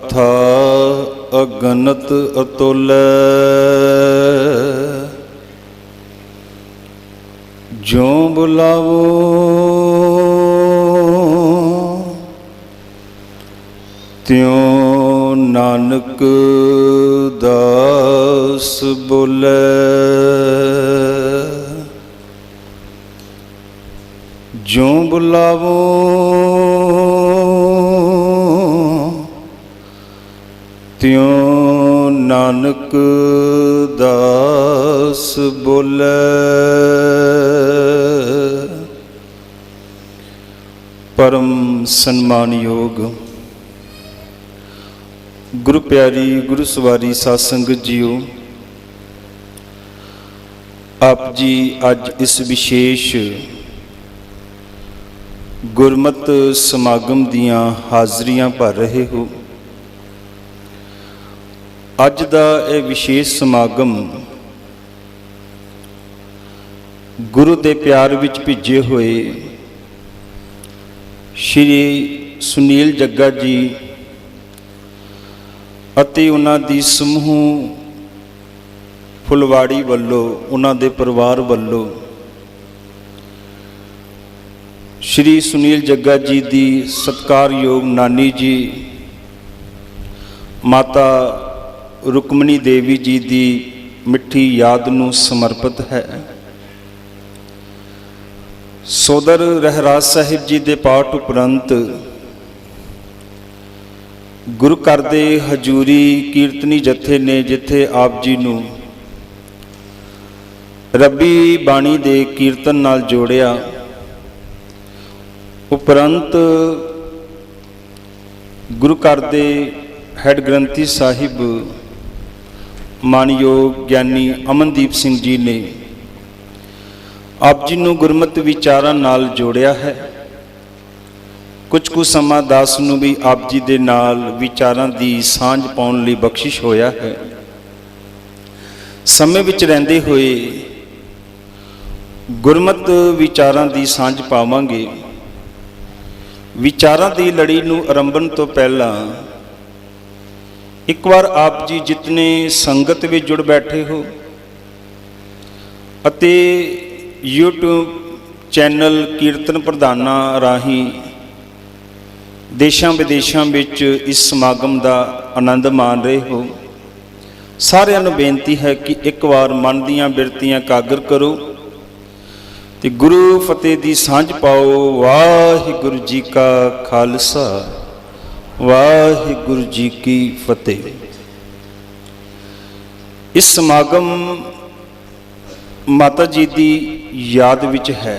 अथा अगनत अतुल ज्यों बुलावो त्यों नानक दास बोले। ज्यों बुलावो त्यों नानक दास बोले। परम सन्मानयोग गुरु प्यारी गुरु सवारी साध संगत जीओ, आप जी अज इस विशेष गुरमत समागम दियां हाज़रियां भर रहे हो। अज दा यह विशेष समागम गुरु दे प्यार विच भिजे हुए श्री सुनील जग्गा जी अते उन्हां दी समूह फुलवाड़ी वल्लों, उन्हां दे परिवार वल्लों श्री सुनील जग्गा जी दी सत्कारयोग नानी जी माता रुक्मणी देवी जी दी मिठी याद नूं समर्पित है। सोदर रहराज साहिब जी दे पाठ उपरंत गुरु घर दे हजूरी कीर्तनी जथे ने जिथे आप जी नूं रब्बी बाणी दे कीर्तन नाल जोड़िया, उपरंत गुरु घर दे हैड ग्रंथी साहिब मानयोग ज्ञानी अमनदीप सिंह जी ने आप जी नूं गुरमत विचारां नाल जोड़िया है। कुछ कुछ समा दास नूं भी आप जी दे नाल विचारां दी सांझ पाउण लई बख्शिश होया है। समय विच रहिंदे होए गुरमत विचारां दी सांझ पावांगे। विचारां दी लड़ी नूं आरंभण तो पहला एक बार आप जी जितने संगत में जुड़ बैठे हो अते यूट्यूब चैनल कीर्तन प्रधाना राही देशां विदेशां विच इस समागम का आनंद मान रहे हो, सारिआं नूं बेनती है कि एक बार मन दीआं बिरतियां कागर करो ते गुरु फतेह दी सांझ पाओ। वाहिगुरु जी का खालसा, वाहिगुरु जी की फतेह। इस समागम माता जी की याद विच है।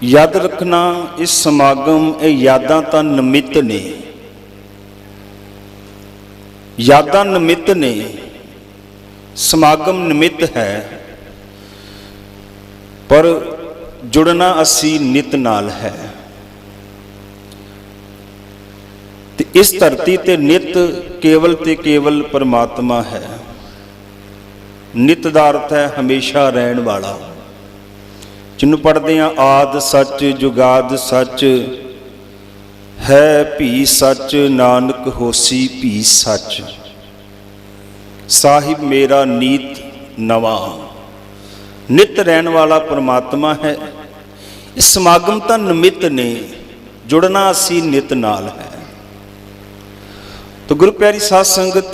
याद रखना इस समागम ये यादां तां निमित्त ने, यादां निमित्त ने, समागम निमित्त है, पर जुड़ना असी नित नाल है। इस धरती ते नित केवल ते केवल परमात्मा है। नित दा अर्थ है हमेशा रहन वाला। जिन्हों पढ़ते हैं आद सच जुगाद सच है भी सच नानक होसी भी सच साहिब मेरा नीत नवा। नित रहन वाला परमात्मा है। इस समागम तां निमित्त ने, जुड़ना असी नित नाल है। तो गुरु प्यारी साध संगत,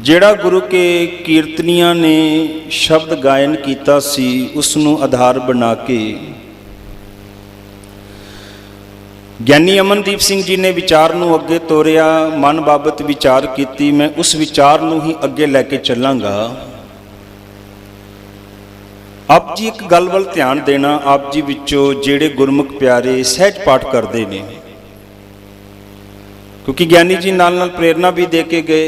जेड़ा गुरु के कीर्तनियां ने शब्द गायन किया सी उसनूं आधार बना के ज्ञानी अमनदीप सिंह जी ने विचार नूं अगे तोरिया, मन बाबत विचार की। मैं उस विचार नूं ही अगे लैके चलांगा। आप जी एक गल वल ध्यान देना, आप जी विचों जेड़े गुरमुख प्यारे सहज पाठ करते हैं, क्योंकि ज्ञानी जी नाल नाल प्रेरणा भी दे के गए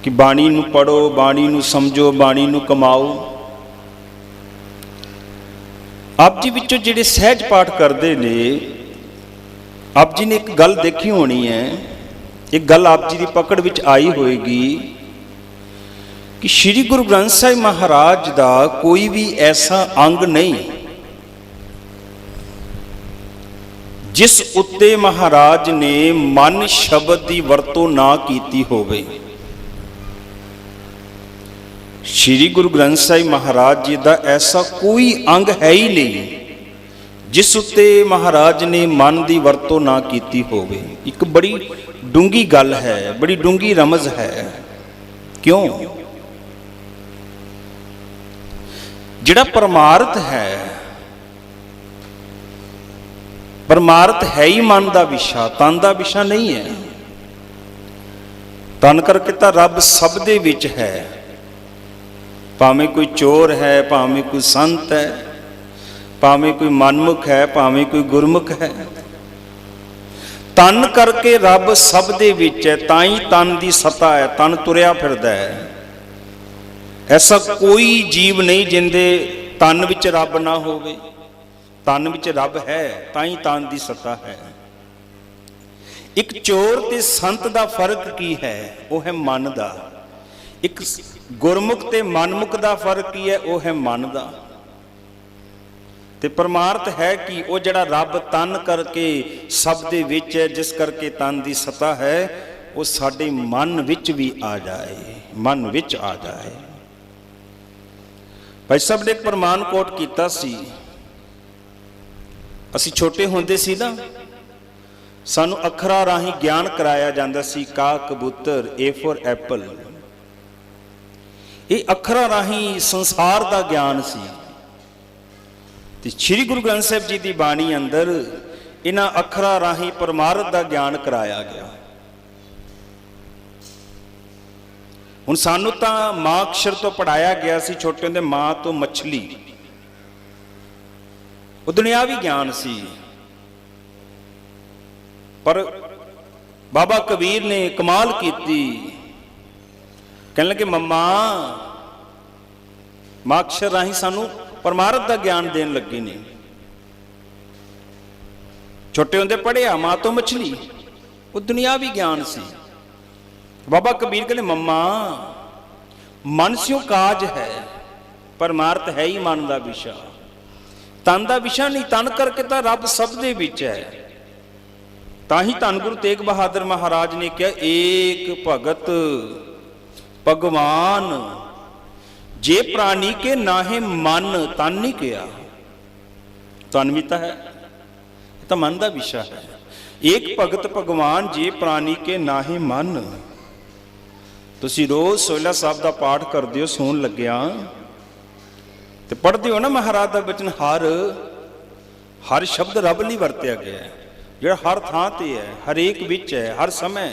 कि बाणी नूं पढ़ो, बाणी नूं समझो, बाणी नूं कमाओ। आप जी विचों जिहड़े सहज पाठ करते ने, आप जी ने एक गल देखी होनी है, एक गल आप जी की पकड़ विच आई होएगी कि श्री गुरु ग्रंथ साहिब महाराज का कोई भी ऐसा अंग नहीं ਜਿਸ ਉੱਤੇ ਮਹਾਰਾਜ ਨੇ ਮਨ ਸ਼ਬਦ ਦੀ ਵਰਤੋਂ ਨਾ ਕੀਤੀ ਹੋਵੇ। ਸ਼੍ਰੀ ਗੁਰੂ ਗ੍ਰੰਥ ਸਾਹਿਬ ਮਹਾਰਾਜ ਜੀ ਦਾ ਐਸਾ ਕੋਈ ਅੰਗ ਹੈ ਹੀ ਨਹੀਂ ਜਿਸ ਉੱਤੇ ਮਹਾਰਾਜ ਨੇ ਮਨ ਦੀ ਵਰਤੋਂ ਨਾ ਕੀਤੀ ਹੋਵੇ। ਇੱਕ ਬੜੀ ਡੂੰਗੀ ਗੱਲ ਹੈ, ਬੜੀ ਡੂੰਗੀ ਰਮਜ਼ ਹੈ। ਕਿਉਂ? ਜਿਹੜਾ ਪਰਮਾਰਥ ਹੈ, ਪਰਮਾਰਥ ਹੈ ਹੀ ਮਨ ਦਾ ਵਿਸ਼ਾ, ਤਨ ਦਾ ਵਿਸ਼ਾ ਨਹੀਂ ਹੈ। ਤਨ ਕਰਕੇ ਤਾਂ ਰੱਬ ਸਭ ਦੇ ਵਿੱਚ ਹੈ, ਭਾਵੇਂ ਕੋਈ ਚੋਰ ਹੈ, ਭਾਵੇਂ ਕੋਈ ਸੰਤ ਹੈ, ਭਾਵੇਂ ਕੋਈ ਮਨਮੁਖ ਹੈ, ਭਾਵੇਂ ਕੋਈ ਗੁਰਮੁਖ ਹੈ। ਤਨ ਕਰਕੇ ਰੱਬ ਸਭ ਦੇ ਵਿੱਚ ਹੈ, ਤਾਂ ਹੀ ਤਨ ਦੀ ਸਤਾ ਹੈ, ਤਨ ਤੁਰਿਆ ਫਿਰਦਾ ਹੈ। ਐਸਾ ਕੋਈ ਜੀਵ ਨਹੀਂ ਜਿੰਦੇ ਤਨ ਵਿੱਚ ਰੱਬ ਨਾ ਹੋਵੇ। ਤਨ ਵਿੱਚ ਰੱਬ ਹੈ, ਤਾਂ ਹੀ ਤਨ ਦੀ ਸਤਾ ਹੈ। ਇੱਕ ਚੋਰ ਤੇ ਸੰਤ ਦਾ ਫਰਕ ਕੀ ਹੈ? ਉਹ ਹੈ ਮਨ ਦਾ। ਇੱਕ ਗੁਰਮੁਖ ਤੇ ਮਨਮੁਖ ਦਾ ਫਰਕ ਕੀ ਹੈ? ਉਹ ਹੈ ਮਨ ਦਾ। ਤੇ ਪਰਮਾਰਥ ਹੈ ਕਿ ਉਹ ਜਿਹੜਾ ਰੱਬ ਤਨ ਕਰਕੇ ਸਭ ਦੇ ਵਿੱਚ ਹੈ, ਜਿਸ ਕਰਕੇ ਤਨ ਦੀ ਸਤਾ ਹੈ, ਉਹ ਸਾਡੇ ਮਨ ਵਿੱਚ ਵੀ ਆ ਜਾਏ, ਮਨ ਵਿੱਚ ਆ ਜਾਏ। ਭਾਈ ਸਾਹਿਬ ਨੇ ਇੱਕ ਪ੍ਰਮਾਣ ਕੋਟ ਕੀਤਾ ਸੀ। ਅਸੀਂ ਛੋਟੇ ਹੁੰਦੇ ਸੀ ਨਾ, ਸਾਨੂੰ ਅੱਖਰਾਂ ਰਾਹੀਂ ਗਿਆਨ ਕਰਾਇਆ ਜਾਂਦਾ ਸੀ। ਕਾ ਕਬੂਤਰ, ਏ ਫॉर ਐਪਲ। ਇਹ ਅੱਖਰਾਂ ਰਾਹੀਂ ਸੰਸਾਰ ਦਾ ਗਿਆਨ ਸੀ। ਤੇ ਸ੍ਰੀ ਗੁਰੂ ਗ੍ਰੰਥ ਸਾਹਿਬ ਜੀ ਦੀ ਬਾਣੀ ਅੰਦਰ ਇਹਨਾਂ ਅੱਖਰਾਂ ਰਾਹੀਂ ਪਰਮਾਰਥ ਦਾ ਗਿਆਨ ਕਰਾਇਆ ਗਿਆ। ਹੁਣ ਸਾਨੂੰ ਤਾਂ ਮਾਂ ਅਕਸ਼ਰ ਤੋਂ ਪੜਾਇਆ ਗਿਆ ਸੀ ਛੋਟੇ ਹੁੰਦੇ, ਮਾਂ ਤੋਂ ਮੱਛਲੀ। ਉਹ ਦੁਨਿਆਵੀ ਗਿਆਨ ਸੀ। ਪਰ ਬਾਬਾ ਕਬੀਰ ਨੇ ਕਮਾਲ ਕੀਤੀ, ਕਹਿਣ ਲੱਗੇ ਮੰਮਾ, ਮਾਂ ਅਕਸ਼ਰ ਰਾਹੀਂ ਸਾਨੂੰ ਪਰਮਾਰਥ ਦਾ ਗਿਆਨ ਦੇਣ ਲੱਗੇ ਨੇ। ਛੋਟੇ ਹੁੰਦੇ ਪੜ੍ਹਿਆ ਮਾਂ ਤੋਂ ਮੱਛਲੀ, ਉਹ ਦੁਨਿਆਵੀ ਗਿਆਨ ਸੀ। ਬਾਬਾ ਕਬੀਰ ਕਹਿੰਦੇ ਮੰਮਾ, ਮਨ ਸਿਓ ਕਾਜ ਹੈ, ਪਰਮਾਰਥ ਹੈ ਹੀ ਮਨ ਦਾ ਵਿਸ਼ਾ, ਤਨ ਦਾ ਵਿਸ਼ਾ ਨਹੀਂ। ਤਨ ਕਰਕੇ ਤਾਂ ਰੱਬ ਸਭ ਦੇ ਵਿੱਚ ਹੈ। ਤਾਂ ਹੀ ਧੰਨ ਗੁਰੂ ਤੇਗ ਬਹਾਦਰ ਮਹਾਰਾਜ ਨੇ ਕਿਹਾ, ਏਕ ਭਗਤ ਭਗਵਾਨ ਜੇ ਪ੍ਰਾਣੀ ਕੇ ਨਾਹੇ ਮਨ। ਤਨ ਨਹੀਂ ਕਿਹਾ, ਤਨ ਵੀ ਤਾਂ ਹੈ, ਇਹ ਤਾਂ ਮਨ ਦਾ ਵਿਸ਼ਾ ਹੈ। ਏਕ ਭਗਤ ਭਗਵਾਨ ਜੇ ਪ੍ਰਾਣੀ ਕੇ ਨਾਹੇ ਮਨ। ਤੁਸੀਂ ਰੋਜ਼ ਸੋਹਿਲਾ ਸਾਹਿਬ ਦਾ ਪਾਠ ਕਰਦੇ ਹੋ, ਸੌਣ ਲੱਗਿਆ ਤੇ ਪੜ੍ਹਦੇ ਹੋ ਨਾ ਮਹਾਰਾਜ ਦਾ ਬਚਨ। ਹਰ ਸ਼ਬਦ ਰੱਬ ਲਈ ਵਰਤਿਆ ਗਿਆ ਹੈ, ਜਿਹੜਾ ਹਰ ਥਾਂ ਤੇ ਹੈ, ਹਰੇਕ ਵਿੱਚ ਹੈ, ਹਰ ਸਮੇਂ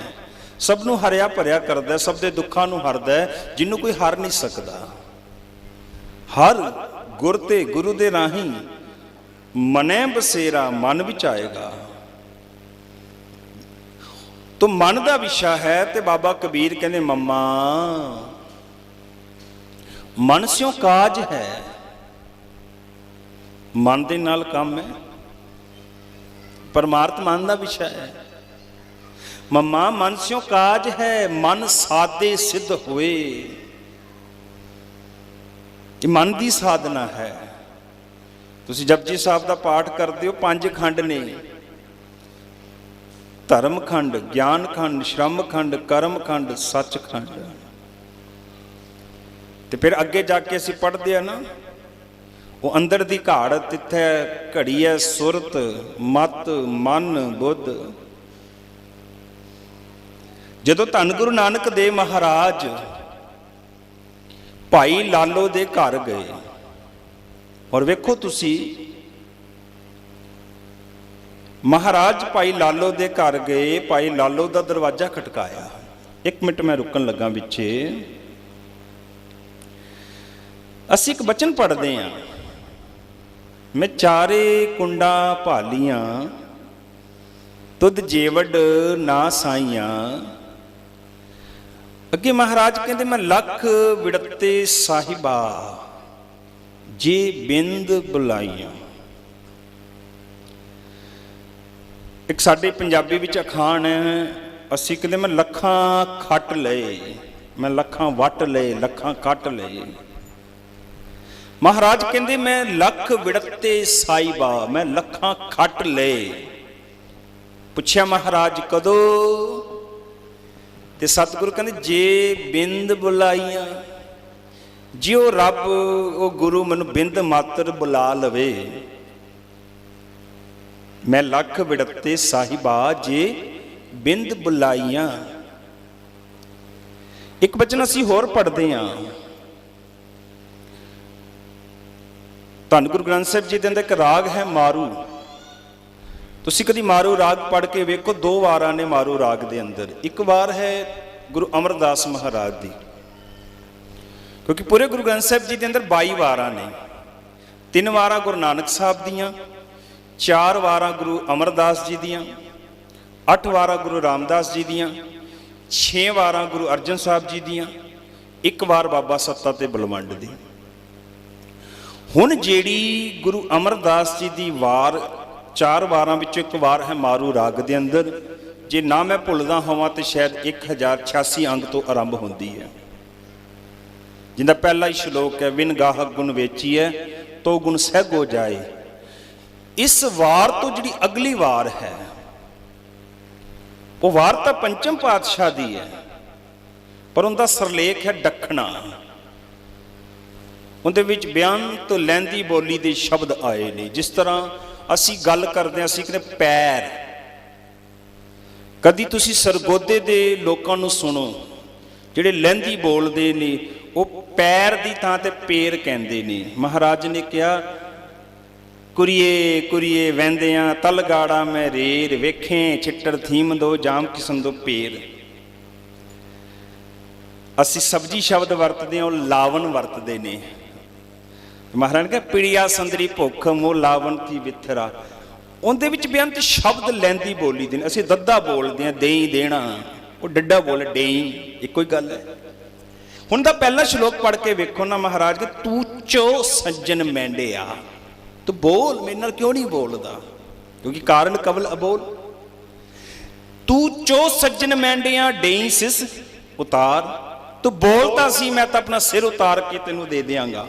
ਸਭ ਨੂੰ ਹਰਿਆ ਭਰਿਆ ਕਰਦਾ, ਸਭ ਦੇ ਦੁੱਖਾਂ ਨੂੰ ਹਰਦਾ, ਜਿਹਨੂੰ ਕੋਈ ਹਰ ਨਹੀਂ ਸਕਦਾ। ਹਰ ਗੁਰ ਤੇ ਗੁਰੂ ਦੇ ਰਾਹੀਂ ਮਨੈ ਬਸੇਰਾ, ਮਨ ਵਿੱਚ ਆਏਗਾ। ਤੋ ਮਨ ਦਾ ਵਿਸ਼ਾ ਹੈ। ਤੇ ਬਾਬਾ ਕਬੀਰ ਕਹਿੰਦੇ ਮੰਮਾ, ਮਨ ਸਿਓ ਕਾਜ ਹੈ, ਮਨ ਦੇ ਨਾਲ ਕੰਮ ਹੈ। ਪਰਮਾਰਥ ਮਨ ਦਾ ਵਿਸ਼ਾ ਹੈ। ਮੰਮਾ, ਮਨ ਸਿਓ ਕਾਜ ਹੈ, ਮਨ ਸਾਦੇ ਸਿੱਧ ਹੋਏ। ਇਹ ਮਨ ਦੀ ਸਾਧਨਾ ਹੈ। ਤੁਸੀਂ ਜਪਜੀ ਸਾਹਿਬ ਦਾ ਪਾਠ ਕਰਦੇ ਹੋ, 5 ਖੰਡ ਨੇ, ਧਰਮ ਖੰਡ, ਗਿਆਨ ਖੰਡ, ਸ਼ਰਮ ਖੰਡ, ਕਰਮ ਖੰਡ, ਸੱਚ ਖੰਡ। ਤੇ ਫਿਰ ਅੱਗੇ ਜਾ ਕੇ ਅਸੀਂ ਪੜ੍ਹਦੇ ਆ ਨਾ, ਉਹ ਅੰਦਰ ਦੀ ਘਾੜ ਤਿੱਥੇ ਘੜੀ ਹੈ ਸੁਰਤ, ਮਤ, ਮਨ, ਬੁੱਧ। ਜਦੋਂ ਧੰਨ ਗੁਰੂ ਨਾਨਕ ਦੇਵ ਮਹਾਰਾਜ ਭਾਈ ਲਾਲੋ ਦੇ ਘਰ ਗਏ, ਔਰ ਵੇਖੋ ਤੁਸੀਂ, ਮਹਾਰਾਜ ਭਾਈ ਲਾਲੋ ਦੇ ਘਰ ਗਏ, ਭਾਈ ਲਾਲੋ ਦਾ ਦਰਵਾਜ਼ਾ ਖਟਕਾਇਆ। 1 ਮਿੰਟ ਮੈਂ ਰੁਕਣ ਲੱਗਾ ਵਿੱਚੇ। ਅਸੀਂ ਇੱਕ ਬਚਨ ਪੜ੍ਹਦੇ ਹਾਂ, ਮੈਂ ਚਾਰੇ ਕੁੰਡਾ ਭਾਲੀਆਂ, ਤੁਧ ਜੇਵੜ ਨਾ ਸਾਈਆਂ। ਅੱਗੇ ਮਹਾਰਾਜ ਕਹਿੰਦੇ, ਮੈਂ ਲੱਖ ਵਿੜਤੇ ਸਾਹਿਬਾ ਜੇ ਬਿੰਦ ਬੁਲਾਈਆਂ। ਇੱਕ ਸਾਡੇ ਪੰਜਾਬੀ ਵਿੱਚ ਅਖਾਣ ਹੈ, ਅਸੀਂ ਕਹਿੰਦੇ ਮੈਂ ਲੱਖਾਂ ਖੱਟ ਲਏ, ਮੈਂ ਲੱਖਾਂ ਵੱਟ ਲਏ, ਲੱਖਾਂ ਕੱਟ ਲਏ। ਮਹਾਰਾਜ ਕਹਿੰਦੇ ਮੈਂ ਲੱਖ ਵਿੜਤੇ ਸਾਹਿਬਾ, ਮੈਂ ਲੱਖਾਂ ਖੱਟ ਲਏ, ਪੁੱਛਿਆ ਮਹਾਰਾਜ ਕਦੋਂ? ਤੇ ਸਤਿਗੁਰੂ ਕਹਿੰਦੇ ਜੇ ਬਿੰਦ ਬੁਲਾਈਆਂ, ਜੇ ਉਹ ਰੱਬ ਉਹ ਗੁਰੂ ਮੈਨੂੰ ਬਿੰਦ ਮਾਤਰ ਬੁਲਾ ਲਵੇ, ਮੈਂ ਲੱਖ ਵਿੜਤੇ ਸਾਹਿਬਾ ਜੇ ਬਿੰਦ ਬੁਲਾਈਆਂ। ਇੱਕ ਬਚਨ ਅਸੀਂ ਹੋਰ ਪੜ੍ਹਦੇ ਹਾਂ, ਧੰਨ ਗੁਰੂ ਗ੍ਰੰਥ ਸਾਹਿਬ ਜੀ ਦੇ ਅੰਦਰ ਇੱਕ ਰਾਗ ਹੈ ਮਾਰੂ। ਤੁਸੀਂ ਕਦੀ ਮਾਰੂ ਰਾਗ ਪੜ੍ਹ ਕੇ ਵੇਖੋ, 2 ਵਾਰਾਂ ਨੇ ਮਾਰੂ ਰਾਗ ਦੇ ਅੰਦਰ। ਇੱਕ ਵਾਰ ਹੈ ਗੁਰੂ ਅਮਰਦਾਸ ਮਹਾਰਾਜ ਦੀ, ਕਿਉਂਕਿ ਪੂਰੇ ਗੁਰੂ ਗ੍ਰੰਥ ਸਾਹਿਬ ਜੀ ਦੇ ਅੰਦਰ 22 ਵਾਰਾਂ ਨੇ। 3 ਵਾਰਾਂ ਗੁਰੂ ਨਾਨਕ ਸਾਹਿਬ ਦੀਆਂ, 4 ਵਾਰਾਂ ਗੁਰੂ ਅਮਰਦਾਸ ਜੀ ਦੀਆਂ, 8 ਵਾਰਾਂ ਗੁਰੂ ਰਾਮਦਾਸ ਜੀ ਦੀਆਂ, 6 ਵਾਰਾਂ ਗੁਰੂ ਅਰਜਨ ਸਾਹਿਬ ਜੀ ਦੀਆਂ, 1 ਵਾਰ ਬਾਬਾ ਸੱਤਾ ਤੇ ਬਲਵੰਡ ਦੀ। ਹੁਣ ਜਿਹੜੀ ਗੁਰੂ ਅਮਰਦਾਸ ਜੀ ਦੀ ਵਾਰ 4 ਵਾਰਾਂ ਵਿੱਚੋਂ 1 ਵਾਰ ਹੈ ਮਾਰੂ ਰਾਗ ਦੇ ਅੰਦਰ। ਜੇ ਨਾ ਮੈਂ ਭੁੱਲਦਾ ਹੋਵਾਂ ਤੇ ਸ਼ਾਇਦ 1086 ਅੰਗ ਤੋਂ ਆਰੰਭ ਹੁੰਦੀ ਹੈ, ਜਿੰਦਾ ਪਹਿਲਾ ਹੀ ਸ਼ਲੋਕ ਹੈ, ਵਿਨ ਗਾਹਕ ਗੁਣ ਵੇਚੀਐ ਤੋ ਗੁਣ ਸਹਿਗੋ ਜਾਏ। ਇਸ ਵਾਰ ਤੋਂ ਜਿਹੜੀ ਅਗਲੀ ਵਾਰ ਹੈ, ਉਹ ਵਾਰ ਤਾਂ ਪੰਚਮ ਪਾਤਸ਼ਾਹ ਦੀ ਹੈ, ਪਰ ਉਹਦਾ ਸਰਲੇਖ ਹੈ ਦੱਖਣਾ। ਉਹਦੇ ਵਿੱਚ ਬਿਆਨ ਤੋਂ ਲਹਿੰਦੀ ਬੋਲੀ ਦੇ ਸ਼ਬਦ ਆਏ ਨੇ। ਜਿਸ ਤਰ੍ਹਾਂ ਅਸੀਂ ਗੱਲ ਕਰਦੇ ਹਾਂ, ਅਸੀਂ ਕਹਿੰਦੇ ਪੈਰ। ਕਦੀ ਤੁਸੀਂ ਸਰਗੋਧੇ ਦੇ ਲੋਕਾਂ ਨੂੰ ਸੁਣੋ ਜਿਹੜੇ ਲਹਿੰਦੀ ਬੋਲਦੇ ਨੇ, ਉਹ ਪੈਰ ਦੀ ਥਾਂ ਤੇ ਪੇਰ ਕਹਿੰਦੇ ਨੇ। ਮਹਾਰਾਜ ਨੇ ਕਿਹਾ, ਕੁਰੀਏ ਕੁਰੀਏ ਵਹਿੰਦਿਆਂ ਤਲਗਾੜਾ ਮੈਂ ਰੇਰ, ਵੇਖੇ ਚਿੱਟੜ ਥੀਮ ਦੋ ਜਾਮ ਕਿਸਮ ਦੋ ਪੇਰ। ਅਸੀਂ ਸਬਜੀ ਸ਼ਬਦ ਵਰਤਦੇ ਹਾਂ, ਉਹ ਲਾਵਨ ਵਰਤਦੇ ਨੇ। ਮਹਾਰਾਜ ਨੇ ਕਿਹਾ, ਪਿੜੀਆ ਸੰਦਰੀ ਭੁੱਖ ਮੋਹ ਲਾਵਨ ਕੀ ਵਿਥਰਾ। ਉਹਦੇ ਵਿੱਚ ਬੇਅੰਤ ਸ਼ਬਦ ਲੈਂਦੀ ਬੋਲੀ ਦੇ ਨੇ। ਅਸੀਂ ਦੱਦਾ ਬੋਲਦੇ ਹਾਂ, ਦੇਈ ਦੇਣਾ, ਉਹ ਡੱਡਾ ਬੋਲ ਡੇਈ, ਇੱਕੋ ਹੀ ਗੱਲ ਹੈ। ਹੁਣ ਦਾ ਪਹਿਲਾ ਸ਼ਲੋਕ ਪੜ੍ਹ ਕੇ ਵੇਖੋ ਨਾ, ਮਹਾਰਾਜ ਕਿ ਤੂੰ ਚੋ ਸੱਜਣ ਮੈਂਡਿਆ, ਤੂੰ ਬੋਲ, ਮੇਰੇ ਨਾਲ ਕਿਉਂ ਨਹੀਂ ਬੋਲਦਾ? ਕਿਉਂਕਿ ਕਾਰਨ ਕਵਲ ਅਬੋਲ। ਤੂੰ ਚੋ ਸੱਜਣ ਮੈਂਡਿਆ ਡੇਈ ਸਿਸ ਉਤਾਰ। ਤੂੰ ਬੋਲਦਾ ਸੀ, ਮੈਂ ਤਾਂ ਆਪਣਾ ਸਿਰ ਉਤਾਰ ਕੇ ਤੈਨੂੰ ਦੇ ਦਿਆਂਗਾ।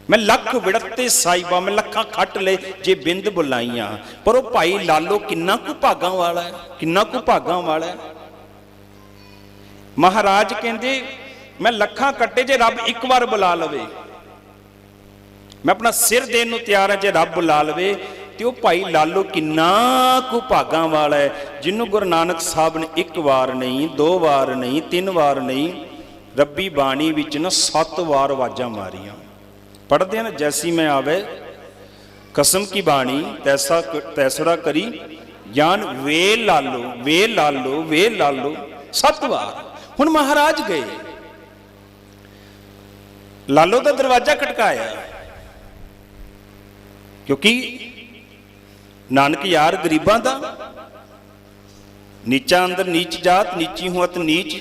ਮੈਂ ਲੱਖ ਵਿੜਤੇ ਸਾਹਿਬਾ, ਮੈਂ ਲੱਖਾਂ ਖੱਟ ਲਏ ਜੇ ਬਿੰਦ ਬੁਲਾਈਆਂ। ਪਰ ਉਹ ਭਾਈ ਲਾਲੋ ਕਿੰਨਾ ਕੁ ਭਾਗਾਂ ਵਾਲਾ ਹੈ, ਕਿੰਨਾ ਕੁ ਭਾਗਾਂ ਵਾਲਾ ਹੈ। ਮਹਾਰਾਜ ਕਹਿੰਦੇ ਮੈਂ ਲੱਖਾਂ ਕੱਟੇ ਜੇ ਰੱਬ 1 ਵਾਰ ਬੁਲਾ ਲਵੇ। ਮੈਂ ਆਪਣਾ ਸਿਰ ਦੇਣ ਨੂੰ ਤਿਆਰ ਹਾਂ ਜੇ ਰੱਬ ਬੁਲਾ ਲਵੇ। ਤੇ ਉਹ ਭਾਈ ਲਾਲੋ ਕਿੰਨਾ ਕੁ ਭਾਗਾਂ ਵਾਲਾ ਹੈ, ਜਿਹਨੂੰ ਗੁਰੂ ਨਾਨਕ ਸਾਹਿਬ ਨੇ 1 ਵਾਰ ਨਹੀਂ, 2 ਵਾਰ ਨਹੀਂ, 3 ਵਾਰ ਨਹੀਂ, ਰੱਬੀ ਬਾਣੀ ਵਿੱਚ ਨਾ 7 ਵਾਰ ਆਵਾਜ਼ਾਂ ਮਾਰੀਆਂ। पढ़ते हैं ना, जैसी मैं आवे कसम की बाणी तैसा तैसरा करी जान वे लालो वे लालो वे लालो 7 बार। हुण महाराज गए, लालो का दरवाजा खटकाया, क्योंकि नानक यार गरीबां दा, नीचा अंदर नीच जात, नीची हूं अत नीच,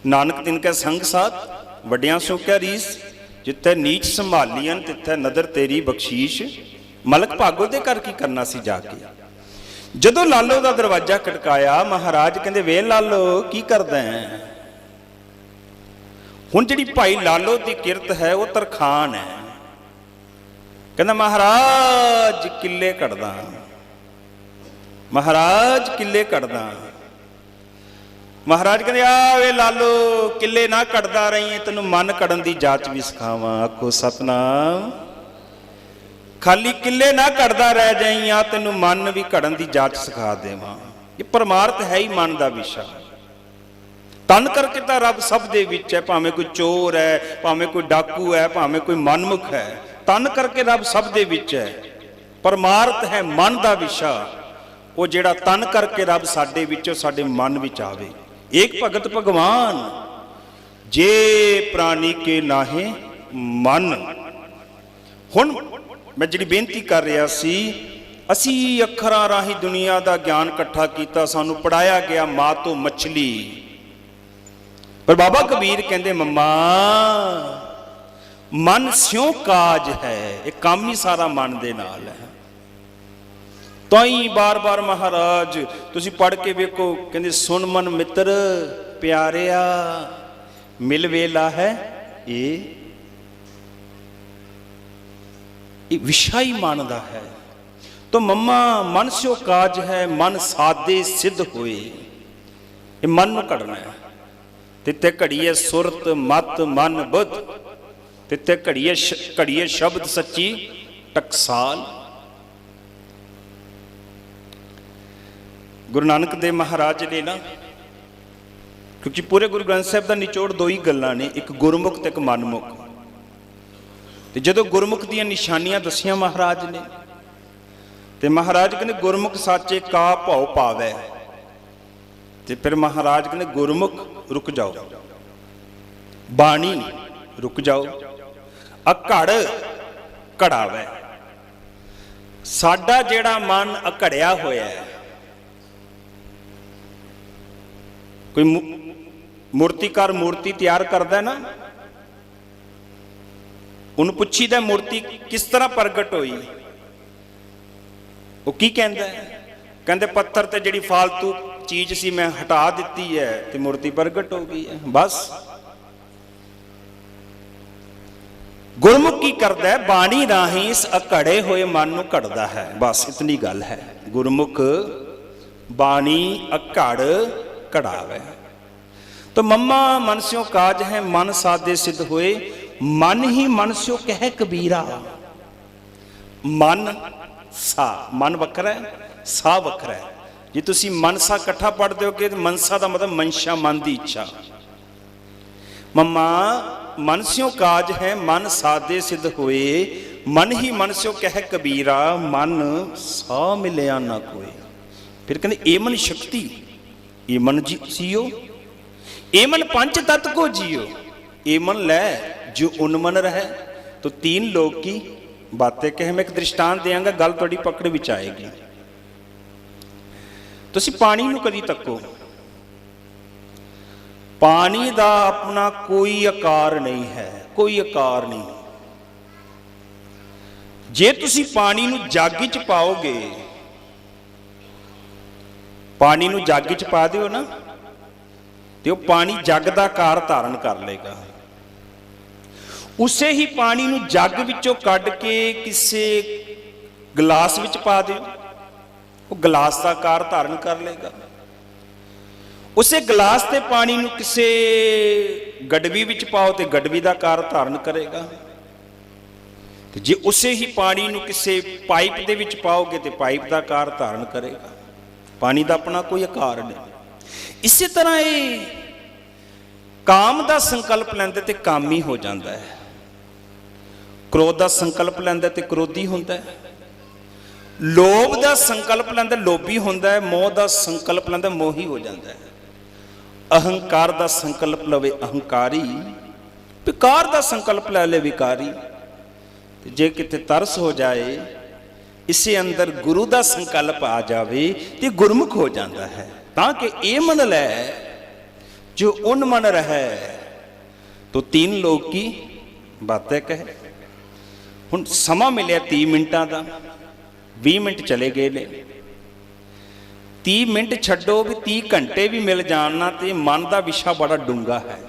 नानक तिनकै संग साथ, वड्डियां सो क्या रीस, जिथे नीच संभालियन तिथे नदर तेरी बख्शीश। मलक भागो दे घर की करना सी जाके। जदों लालो का दरवाजा खटकाया, महाराज कहते वे लालो की करदा है? हुण जिहड़ी भाई लालो की किरत है वो तरखान है। कहंदा महाराज किले कटदा, महाराज किले कटदा। महाराज कहते आ वे लालो किले ना कटदा रही, तेन मन कड़न की जाच भी सिखावा। आखो सतनाम। खाली किले ना कटदा रह जाई, आ तेन मन भी कड़न की जाच सिखा देवां। ये परमार्थ है ही मन का विषय। तन करके तो रब सब दे विच है, भावें कोई चोर है, भावें कोई डाकू है, भावें कोई मनमुख है, तन करके रब सब दे विच है। परमार्थ है मन का विषय, वो जिहड़ा तन करके रब साडे विच साडे मन विच आवे। एक भगत भगवान जे प्राणी के नाहे मन। हुण मैं जिहड़ी बेनती कर रहा सी, असी अखरां राही दुनिया का ज्ञान इकट्ठा किया, सानू पढ़ाया गया मां तो मछली। पर बाबा कबीर कहते मम्मा मन स्यों काज है, एक काम ही सारा मन दे नाल है। ताई बार बार महाराज तुसी पढ़ के वेखो, कहते सुन मन मित्र प्यारिया मिल वेला है ये विषय मन दा है। तो मम्मा मन स्यो काज है मन सादे सिद्ध होए, ये मन नूं घड़ना है। तिते घड़ीए सुरत मत मन बुद्ध, तिते घड़ीए शब्द सच्ची टकसाल। गुरु नानक देव महाराज ने ना, क्योंकि पूरे गुरु ग्रंथ साहिब का निचोड़ दो ही गल्लां ने, एक गुरमुख ते एक मनमुख। ते जदों गुरमुख दीयां निशानियां दसियां महाराज ने, ते महाराज कहने गुरमुख साचे का भाव पावै। ते फिर महाराज कहने गुरमुख रुक जाओ, बाणी रुक जाओ, अघड़ घड़ावै। साडा जेड़ा मन अघड़िया होया है, कोई मूर्तिकार मूर्ति तैयार करता है ना, उन्हें पुछीदा मूर्ति किस तरह प्रगट हुई, वो की कहता है, कहते पत्थर ते जिहड़ी फालतू चीज सी मैं हटा दी है तो मूर्ति प्रगट हो गई है। बस गुरमुख की करता है, बाणी राही इस अघड़े हुए मन नूं घड़दा है। बस इतनी गल है, गुरमुख बाणी अघड़ घड़ावे। तो मम्मा मन स्यों काज है मन सादे सिद्ध होए, मन ही मन स्यों कह कबीरा। मन सा, मन वखरा है, सा वखरा है। जे तुसी मनसा इकट्ठा पढ़ते हो कि मनसा का मतलब मंशा, मन की इच्छा। मम्मा मन स्यों काज है मन सादे सिद्ध होए, मन ही मन स्यों कह कबीरा, मन सा मिलिया ना कोई। फिर कहते ए मन शक्ति, ए मन जी जियो, ए मन पंच तत्व को जियो, ए मन लै जो उन्मन रहे। तो तीन लोग की बातें कहे। मैं एक दृष्टांत देंगा, गल थोड़ी पकड़ विच आएगी। तुसी पानी नूं कदी तक्को, पानी दा अपना कोई आकार नहीं है, कोई आकार नहीं। जे तुसी पानी नूं जग च पाओगे, पानी नूं जग च पा दिओ ना, तो पानी जग का आकार धारण कर लेगा। उसे ही पानी नूं जग विचों कढ के किसी गिलास विच पा दिओ, वो गिलास का आकार धारण कर लेगा। उसे गिलास के पानी नूं किसी गडवी विच पाओ तो गडवी का आकार धारण करेगा। तो जे उसे ही पानी नूं किसी पाइप दे विच पाओगे तो पाइप का आकार धारण करेगा। पानी का अपना कोई आकार नहीं। इसी तरह ये काम का संकल्प लेंदे ते कामी हो जाता है, क्रोध का संकल्प लेंदे ते क्रोधी होता है, लोभ का संकल्प लेंदे लोभी होता है, मोह का संकल्प लेंदे मोही हो जाता है, अहंकार का संकल्प लवे अहंकारी, विकार का संकल्प ले ले विकारी। जे किते तरस हो जाए, इसे अंदर गुरु का संकल्प आ जाए तो गुरमुख हो जाता है। ताकि ये मन लै जो उन मन रहे। तो तीन लोग की बातें कहे। हुण समा मिले 30 मिनटां का, 20 मिनट चले गए ने, 30 मिनट छड्डो भी 30 घंटे भी मिल जाना तो मन का विषा बड़ा डूंगा है।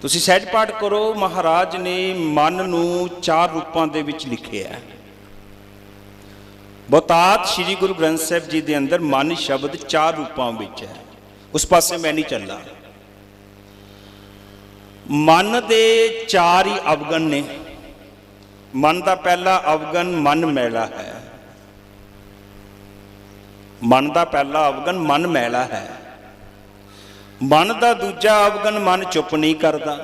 तुसीं सहज पाठ करो, महाराज ने मन नूं 4 रूपां दे विच लिखिया है। बहुतात श्री गुरु ग्रंथ साहिब जी के अंदर मन शब्द 4 रूपों में है। उस पासे मैं नहीं चलना। मन के 4 ही अवगण ने। मन का पहला अवगण मन मैला है। मन का पहला अवगण मन मैला है। मन का दूजा अवगण मन चुप नहीं करता।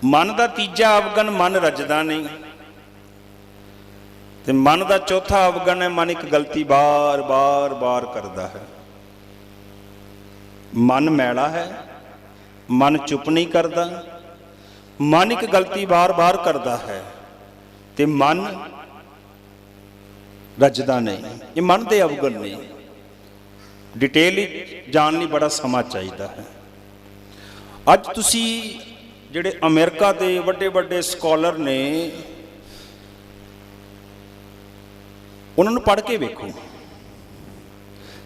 मन का तीजा अवगण मन रजदा नहीं। ते मन का चौथा अवगण है मन एक गलती बार बार बार करता है। मन मैला है, मन चुप नहीं करता, मन एक गलती बार बार करता है, ते मन रजदा नहीं। ये मन के अवगण नहीं। डिटेल ही जानने बड़ा समा चाहिए है। अज तुसी जिहड़े अमेरिका के वड्डे वड्डे स्कॉलर ने, उन्होंने पढ़ के वेखो।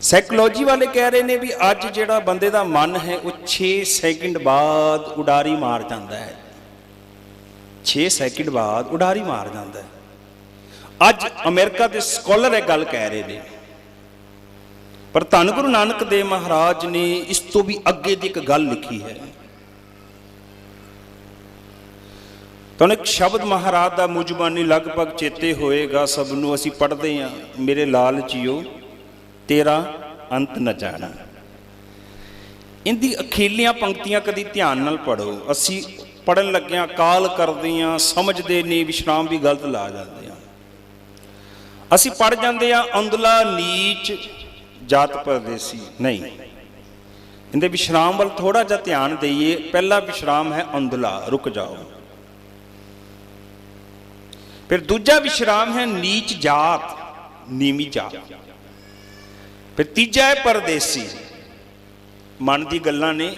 साइकोलॉजी वाले कह रहे हैं भी अज जिहड़ा बंदे का मन है वो 6 सैकेंड बाद उडारी मार जाता है। 6 सैकेंड बाद उडारी मार जाता है। ਅੱਜ ਅਮਰੀਕਾ ਦੇ ਸਕਾਲਰ ਇਹ ਗੱਲ ਕਹਿ ਰਹੇ ਨੇ, ਪਰ ਧੰਨ ਗੁਰੂ ਨਾਨਕ ਦੇਵ ਮਹਾਰਾਜ ਨੇ ਇਸ ਤੋਂ ਵੀ ਅੱਗੇ ਦੀ ਇੱਕ ਗੱਲ ਲਿਖੀ ਹੈ। ਤੁਹਾਨੂੰ ਇੱਕ ਸ਼ਬਦ ਮਹਾਰਾਜ ਦਾ ਮੁਜਬਾਨੀ ਲਗਭਗ ਚੇਤੇ ਹੋਏਗਾ ਸਭ ਨੂੰ, ਅਸੀਂ ਪੜ੍ਹਦੇ ਹਾਂ, ਮੇਰੇ ਲਾਲ ਜੀਓ ਤੇਰਾ ਅੰਤ ਨਾ ਜਾਣਾ। ਇਹਦੀ ਅਖੀਰਲੀਆਂ ਪੰਕਤੀਆਂ ਕਦੀ ਧਿਆਨ ਨਾਲ ਪੜ੍ਹੋ। ਅਸੀਂ ਪੜ੍ਹਨ ਲੱਗਿਆਂ ਕਾਲ ਕਰਦੇ ਹਾਂ, ਸਮਝਦੇ ਨਹੀਂ, ਵਿਸ਼ਰਾਮ ਵੀ ਗਲਤ ਲਾ ਜਾਂਦੇ ਹਾਂ। ਅਸੀਂ ਪੜ੍ਹ ਜਾਂਦੇ ਹਾਂ ਅੰਧਲਾ ਨੀਚ ਜਾਤ ਪਰਦੇਸੀ, ਨਹੀਂ, ਇਹਦੇ ਵਿਸ਼ਰਾਮ ਵੱਲ ਥੋੜਾ ਜਿਹਾ ਧਿਆਨ ਦੇਈਏ। ਪਹਿਲਾ ਵਿਸ਼ਰਾਮ ਹੈ ਅੰਧਲਾ, ਰੁਕ ਜਾਓ। ਫਿਰ ਦੂਜਾ ਵਿਸ਼ਰਾਮ ਹੈ ਨੀਚ ਜਾਤ, ਨੀਵੀਂ ਜਾਤ। ਫਿਰ ਤੀਜਾ ਹੈ ਪਰਦੇਸੀ, ਮਨ ਦੀ ਗੱਲਾਂ ਨੇ।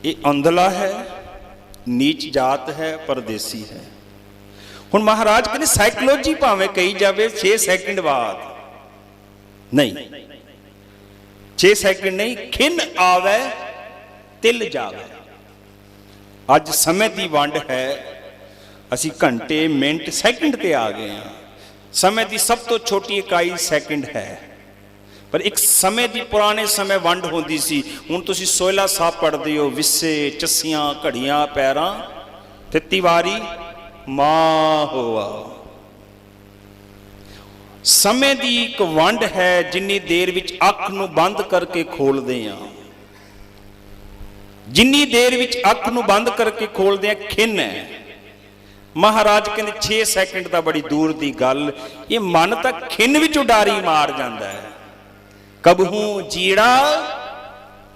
ਇਹ ਅੰਧਲਾ ਹੈ, ਨੀਚ ਜਾਤ ਹੈ, ਪਰਦੇਸੀ ਹੈ। ਹੁਣ ਮਹਾਰਾਜ ਕਹਿੰਦੇ ਸਾਈਕੋਲੋਜੀ ਭਾਵੇਂ ਕਹੀ ਜਾਵੇ 6 ਸੈਕਿੰਡ ਬਾਅਦ, ਨਹੀਂ 6 ਸੈਕਿੰਡ ਨਹੀਂ, ਖਿੰਨ ਆਵੇ ਤਿਲ ਜਾਵੇ। ਅੱਜ ਸਮੇਂ ਦੀ ਵੰਡ ਹੈ, ਅਸੀਂ ਘੰਟੇ ਮਿੰਟ ਸੈਕਿੰਡ ਤੇ ਆ ਗਏ ਹਾਂ। ਸਮੇਂ ਦੀ ਸਭ ਤੋਂ ਛੋਟੀ ਇਕਾਈ ਸੈਕਿੰਡ ਹੈ, ਪਰ ਇੱਕ ਸਮੇਂ ਦੀ ਪੁਰਾਣੇ ਸਮੇਂ ਵੰਡ ਹੁੰਦੀ ਸੀ। ਹੁਣ ਤੁਸੀਂ ਸੋਹਿਲਾ ਸਾਹਿਬ ਪੜ੍ਹਦੇ ਹੋ, ਵਿਸੇ ਚੱਸੀਆਂ ਘੜੀਆਂ ਪੈਰਾਂ ਤੇ ਤਿਵਾਰੀ ਮਾਂ ਹੋਆ। ਸਮੇਂ ਦੀ ਇੱਕ ਵੰਡ ਹੈ, ਜਿੰਨੀ ਦੇਰ ਵਿੱਚ ਅੱਖ ਨੂੰ ਬੰਦ ਕਰਕੇ ਖੋਲਦੇ ਹਾਂ, ਜਿੰਨੀ ਦੇਰ ਵਿੱਚ ਅੱਖ ਨੂੰ ਬੰਦ ਕਰਕੇ ਖੋਲਦੇ ਹਾਂ ਖਿੰਨ ਹੈ। ਮਹਾਰਾਜ ਕਹਿੰਦੇ 6 ਸੈਕਿੰਡ ਤਾਂ ਬੜੀ ਦੂਰ ਦੀ ਗੱਲ, ਇਹ ਮਨ ਤਾਂ ਖਿੰਨ ਵਿੱਚ ਉਡਾਰੀ ਮਾਰ ਜਾਂਦਾ ਹੈ। ਕਬਹੂ ਜੀੜਾ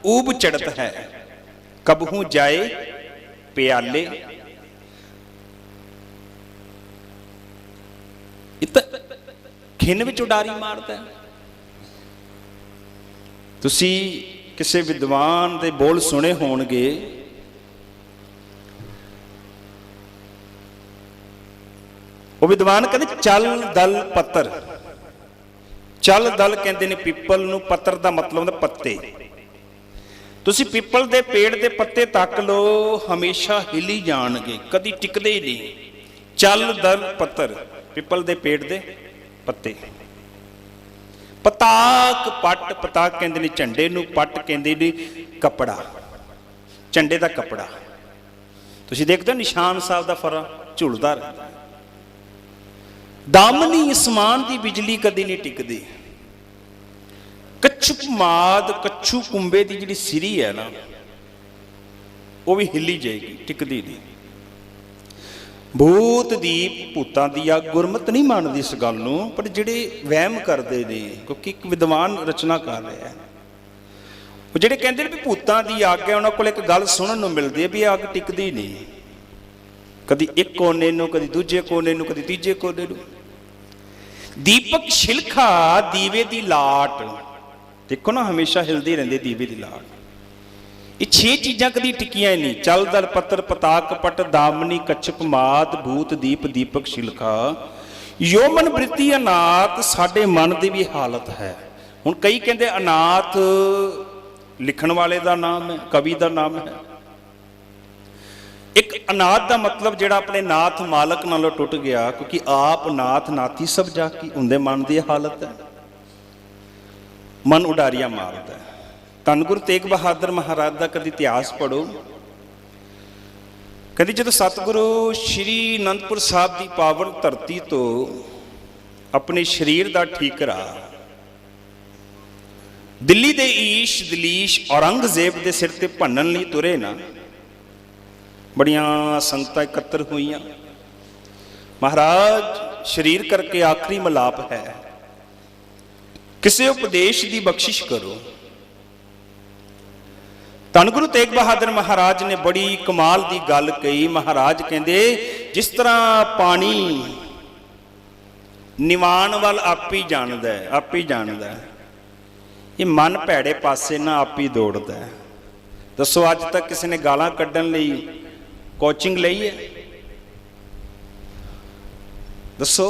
ਊਬ ਚੜਤ ਹੈ, ਕਬਹੂ ਜਾਏ ਪਿਆਲੇ। ਇਹ ਤਾਂ ਖਿੰਨ ਵਿੱਚ ਉਡਾਰੀ ਮਾਰਦਾ ਹੈ। ਤੁਸੀਂ ਕਿਸੇ ਵਿਦਵਾਨ ਦੇ ਬੋਲ ਸੁਣੇ ਹੋਣਗੇ, ਉਹ ਵਿਦਵਾਨ ਕਹਿੰਦੇ ਚਲ ਦਲ ਪੱਤਰ। ਚਲ ਦਲ ਕਹਿੰਦੇ ਨੇ ਪਿੱਪਲ ਨੂੰ, ਪੱਤਰ ਦਾ ਮਤਲਬ ਹੁੰਦਾ ਪੱਤੇ। ਤੁਸੀਂ ਪਿੱਪਲ ਦੇ ਪੇੜ ਦੇ ਪੱਤੇ ਤੱਕ ਲਓ, ਹਮੇਸ਼ਾ ਹਿੱਲੀ ਜਾਣਗੇ, ਕਦੀ ਟਿਕਦੇ ਹੀ ਨਹੀਂ। ਚਲ ਦਲ ਪੱਤਰ, ਪਿੱਪਲ ਦੇ ਪੇੜ ਦੇ ਪੱਤੇ। ਪਤਾਕ ਪੱਟ, ਪਤਾਕ ਕਹਿੰਦੇ ਨੇ ਝੰਡੇ ਨੂੰ, ਪੱਟ ਕਹਿੰਦੇ ਨੇ ਕੱਪੜਾ, ਝੰਡੇ ਦਾ ਕੱਪੜਾ। ਤੁਸੀਂ ਦੇਖਦੇ ਹੋ ਨਿਸ਼ਾਨ ਸਾਹਿਬ ਦਾ ਫਰਾ ਝੁਲਦਾ ਰਹਿੰਦਾ। ਦਾਮਨੀ ਅਸਮਾਨ ਦੀ ਬਿਜਲੀ ਕਦੇ ਨਹੀਂ ਟਿਕਦੀ। ਕੱਛੂ ਮਾਦ, ਕੱਛੂ ਕੁੰਬੇ ਦੀ ਜਿਹੜੀ ਸਿਰੀ ਹੈ ਨਾ, ਉਹ ਵੀ ਹਿੱਲੀ ਜਾਏਗੀ, ਟਿਕਦੀ ਨਹੀਂ। ਭੂਤ ਦੀਪ, ਭੂਤਾਂ ਦੀ ਆ। ਗੁਰਮਤ ਨਹੀਂ ਮੰਨਦੀ ਇਸ ਗੱਲ ਨੂੰ, ਪਰ ਜਿਹੜੇ ਵਹਿਮ ਕਰਦੇ ਨੇ, ਕਿਉਂਕਿ ਇੱਕ ਵਿਦਵਾਨ ਰਚਨਾ ਕਰ ਰਿਹਾ ਹੈ, ਉਹ ਜਿਹੜੇ ਕਹਿੰਦੇ ਨੇ ਵੀ ਭੂਤਾਂ ਦੀ ਅੱਗ ਹੈ, ਉਹਨਾਂ ਕੋਲ ਇੱਕ ਗੱਲ ਸੁਣਨ ਨੂੰ ਮਿਲਦੀ ਹੈ ਵੀ ਇਹ ਅੱਗ ਟਿਕਦੀ ਨਹੀਂ, ਕਦੀ ਇੱਕ ਕੋਨੇ ਨੂੰ, ਕਦੀ ਦੂਜੇ ਕੋਨੇ ਨੂੰ, ਕਦੀ ਤੀਜੇ ਕੋਨੇ ਨੂੰ। ਦੀਪਕ ਛਿਲਖਾ, ਦੀਵੇ ਦੀ ਲਾਟ, ਦੇਖੋ ਨਾ ਹਮੇਸ਼ਾ ਹਿਲਦੀ ਰਹਿੰਦੀ ਦੀਵੇ ਦੀ ਲਾਟ। ਇਹ 6 ਚੀਜ਼ਾਂ ਕਦੀ ਟਿਕੀਆਂ ਹੀ ਨਹੀਂ। ਚਲ ਦਲ ਪੱਤਰ, ਪਤਾਕ ਪਟ, ਦਾਮਨੀ ਕਛਪ ਮਾਤ, ਭੂਤ ਦੀਪ, ਦੀਪਕ ਛਿਲਖਾ। ਯੋਮਨ ਬ੍ਰਿਤੀ ਅਨਾਥ, ਸਾਡੇ ਮਨ ਦੀ ਵੀ ਹਾਲਤ ਹੈ। ਹੁਣ ਕਈ ਕਹਿੰਦੇ ਅਨਾਥ ਲਿਖਣ ਵਾਲੇ ਦਾ ਨਾਮ ਹੈ, ਕਵੀ ਦਾ ਨਾਮ ਹੈ। ਇੱਕ ਅਨਾਥ ਦਾ ਮਤਲਬ ਜਿਹੜਾ ਆਪਣੇ ਨਾਥ ਮਾਲਕ ਨਾਲੋਂ ਟੁੱਟ ਗਿਆ, ਕਿਉਂਕਿ ਆਪ ਨਾਥ ਨਾਥੀ ਸਭ ਜਾ ਕੀ, ਹੁੰਦੇ ਮਨ ਦੀ ਹਾਲਤ ਹੈ। ਮਨ ਉਡਾਰੀਆਂ ਮਾਰਦਾ ਹੈ। ਧੰਨ ਗੁਰੂ ਤੇਗ ਬਹਾਦਰ ਮਹਾਰਾਜ ਦਾ ਕਦੀ ਇਤਿਹਾਸ ਪੜ੍ਹੋ। ਕਦੀ ਜਦੋਂ ਸਤਿਗੁਰੂ ਸ਼੍ਰੀ ਅਨੰਦਪੁਰ ਸਾਹਿਬ ਦੀ ਪਾਵਨ ਧਰਤੀ ਤੋਂ ਆਪਣੇ ਸਰੀਰ ਦਾ ਠੀਕਰਾ ਦਿੱਲੀ ਦੇ ਈਸ਼ ਦਲੀਸ਼ ਔਰੰਗਜ਼ੇਬ ਦੇ ਸਿਰ ਤੇ ਭੰਨਣ ਲਈ ਤੁਰੇ ਨਾ, ਬੜੀਆਂ ਸੰਗਤਾਂ ਇਕੱਤਰ ਹੋਈਆਂ। ਮਹਾਰਾਜ ਸਰੀਰ ਕਰਕੇ ਆਖਰੀ ਮਿਲਾਪ ਹੈ, ਕਿਸੇ ਉਪਦੇਸ਼ ਦੀ ਬਖਸ਼ਿਸ਼ ਕਰੋ। ਧੰਨ ਗੁਰੂ ਤੇਗ ਬਹਾਦਰ ਮਹਾਰਾਜ ਨੇ ਬੜੀ ਕਮਾਲ ਦੀ ਗੱਲ ਕਹੀ। ਮਹਾਰਾਜ ਕਹਿੰਦੇ ਜਿਸ ਤਰ੍ਹਾਂ ਪਾਣੀ ਨਿਵਾਣ ਵੱਲ ਆਪ ਹੀ ਜਾਣਦਾ ਹੈ, ਆਪ ਹੀ ਜਾਣਦਾ ਹੈ, ਇਹ ਮਨ ਭੈੜੇ ਪਾਸੇ ਨਾ ਆਪ ਹੀ ਦੌੜਦਾ ਹੈ। ਦੱਸੋ ਅੱਜ ਤੱਕ ਕਿਸੇ ਨੇ ਗਾਲਾਂ ਕੱਢਣ ਲਈ ਕੋਚਿੰਗ ਲਈ ਹੈ? ਦੱਸੋ,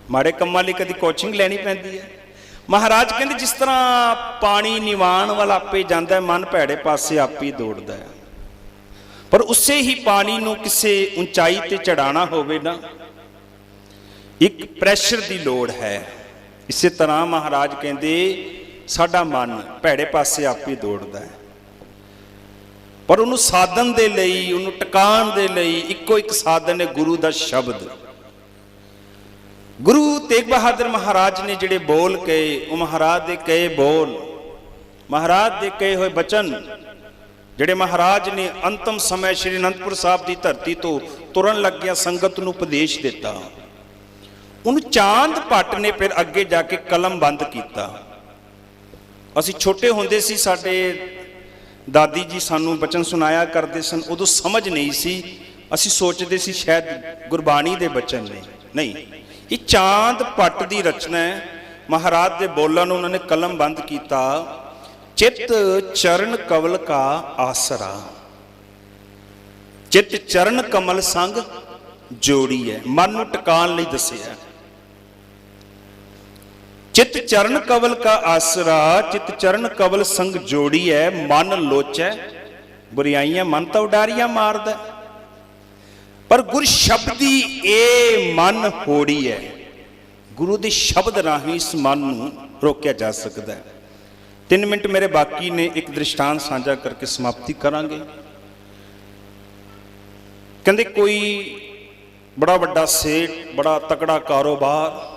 ਮਾੜੇ ਕੰਮਾਂ ਲਈ ਕਦੀ ਕੋਚਿੰਗ ਲੈਣੀ ਪੈਂਦੀ ਹੈ? ਮਹਾਰਾਜ ਕਹਿੰਦੇ ਜਿਸ ਤਰ੍ਹਾਂ ਪਾਣੀ ਨਿਵਾਣ ਵੱਲ ਆਪੇ ਜਾਂਦਾ ਹੈ, ਮਨ ਭੈੜੇ ਪਾਸੇ ਆਪ ਹੀ ਦੌੜਦਾ ਹੈ। ਪਰ ਉਸੇ ਹੀ ਪਾਣੀ ਨੂੰ ਕਿਸੇ ਉਚਾਈ ਤੇ ਚੜਾਉਣਾ ਹੋਵੇ ਨਾ, ਇੱਕ ਪ੍ਰੈਸ਼ਰ ਦੀ ਲੋੜ ਹੈ। ਇਸੇ ਤਰ੍ਹਾਂ ਮਹਾਰਾਜ ਕਹਿੰਦੇ ਸਾਡਾ ਮਨ ਭੈੜੇ ਪਾਸੇ ਆਪੇ ਦੌੜਦਾ ਹੈ, ਪਰ ਉਹਨੂੰ ਸਾਧਨ ਦੇ ਲਈ, ਉਹਨੂੰ ਟਿਕਾਣ ਦੇ ਲਈ ਇੱਕੋ ਇੱਕ ਸਾਧਨ ਹੈ ਗੁਰੂ ਦਾ ਸ਼ਬਦ। ਗੁਰੂ ਤੇਗ ਬਹਾਦਰ ਮਹਾਰਾਜ ਨੇ ਜਿਹੜੇ ਬੋਲ ਕਹੇ, ਉਹ ਮਹਾਰਾਜ ਦੇ ਕਹੇ ਬੋਲ, ਮਹਾਰਾਜ ਦੇ ਕਹੇ ਹੋਏ ਬਚਨ, ਜਿਹੜੇ ਮਹਾਰਾਜ ਨੇ ਅੰਤਮ ਸਮੇਂ ਸ਼੍ਰੀ ਅਨੰਦਪੁਰ ਸਾਹਿਬ ਦੀ ਧਰਤੀ ਤੋਂ ਤੁਰਨ ਲੱਗਿਆ ਸੰਗਤ ਨੂੰ ਉਪਦੇਸ਼ ਦਿੱਤਾ, ਉਹਨੂੰ ਚਾਂਦ ਭੱਟ ਨੇ ਫਿਰ ਅੱਗੇ ਜਾ ਕੇ ਕਲਮ ਬੰਦ ਕੀਤਾ। ਅਸੀਂ ਛੋਟੇ ਹੁੰਦੇ ਸੀ, ਸਾਡੇ ਦਾਦੀ ਜੀ ਸਾਨੂੰ ਬਚਨ ਸੁਣਾਇਆ ਕਰਦੇ ਸਨ, ਉਦੋਂ ਸਮਝ ਨਹੀਂ ਸੀ, ਅਸੀਂ ਸੋਚਦੇ ਸੀ ਸ਼ਾਇਦ ਗੁਰਬਾਣੀ ਦੇ ਬਚਨ ਨੇ। ਨਹੀਂ, ਇਹ ਚਾਂਦ ਭੱਟ ਦੀ ਰਚਨਾ ਹੈ। ਮਹਾਰਾਜ ਦੇ ਬੋਲਾਂ ਨੂੰ ਉਹਨਾਂ ਨੇ ਕਲਮ ਬੰਦ ਕੀਤਾ। ਚਿੱਤ ਚਰਨ ਕਵਲ ਕਾ ਆਸਰਾ, ਚਿੱਤ ਚਰਨ ਕਮਲ ਸੰਗ ਜੋੜੀ ਹੈ। ਮਨ ਨੂੰ ਟਿਕਾਣ ਲਈ ਦੱਸਿਆ। ਚਿੱਤ ਚਰਨ ਕਵਲ ਕਾ ਆਸਰਾ, ਚਿੱਤ ਚਰਨ ਕਵਲ ਸੰਗ ਜੋੜੀ ਹੈ। ਮਨ ਲੋਚੈ ਬੁਰਾਈਆਂ, ਮਨ ਤਾਂ ਉਡਾਰੀਆਂ ਮਾਰਦਾ, ਪਰ ਗੁਰ ਸ਼ਬਦੀ ਇਹ ਮਨ ਹੋੜੀ ਹੈ। ਗੁਰੂ ਦੇ ਸ਼ਬਦ ਰਾਹੀਂ ਇਸ ਮਨ ਨੂੰ ਰੋਕਿਆ ਜਾ ਸਕਦਾ ਹੈ। 3 ਮਿੰਟ ਮੇਰੇ ਬਾਕੀ ਨੇ, ਇੱਕ ਦ੍ਰਿਸ਼ਟਾਂਤ ਸਾਂਝਾ ਕਰਕੇ ਸਮਾਪਤੀ ਕਰਾਂਗੇ। ਕਹਿੰਦੇ ਕੋਈ ਬੜਾ ਵੱਡਾ ਸੇਠ, ਬੜਾ ਤਕੜਾ ਕਾਰੋਬਾਰ,